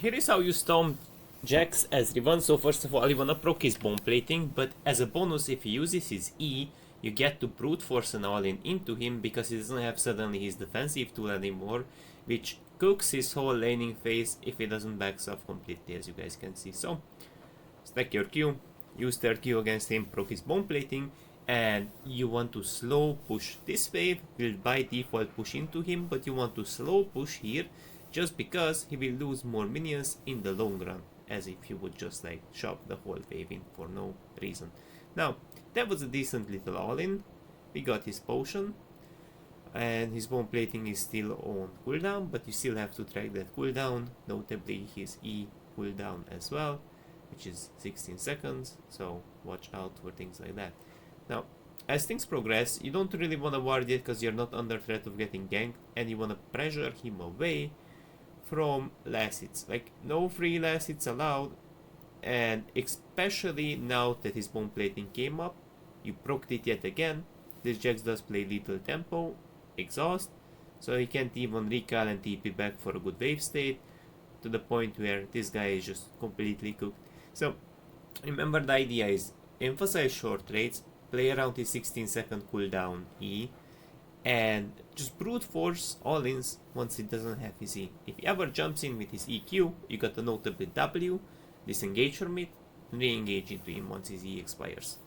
here is how you stomp JAX as Riven. So first of all, you wanna proc his bone plating, but as a bonus, if he uses his E, you get to brute force an all-in into him because he doesn't have suddenly his defensive tool anymore, which cooks his whole laning phase if he doesn't backs off completely, as you guys can see. So stack your Q, use third Q against him, proc his bone plating, and you want to slow push this wave. Will by default push into him, but you want to slow push here just because he will lose more minions in the long run, as if you would just like shove the whole wave in for no reason. Now that was a decent little all-in. We got his potion, and his bone plating is still on cooldown, but you still have to track that cooldown, notably his E cooldown as well, which is 16 seconds, so watch out for things like that. Now, as things progress, you don't really want to ward yet because you're not under threat of getting ganked, and you want to pressure him away from last hits. Like, no free last hits allowed, and especially now that his bone plating came up, you procced it yet again. This JAX does play little tempo, exhaust, so he can't even recall and TP back for a good wave state, to the point where this guy is just completely cooked. So remember, the idea is emphasize short rates, play around his 16-second cooldown E, and just brute force all-ins once he doesn't have his E. If he ever jumps in with his EQ, you got a notable W, disengage from it, and re-engage into him once his E expires.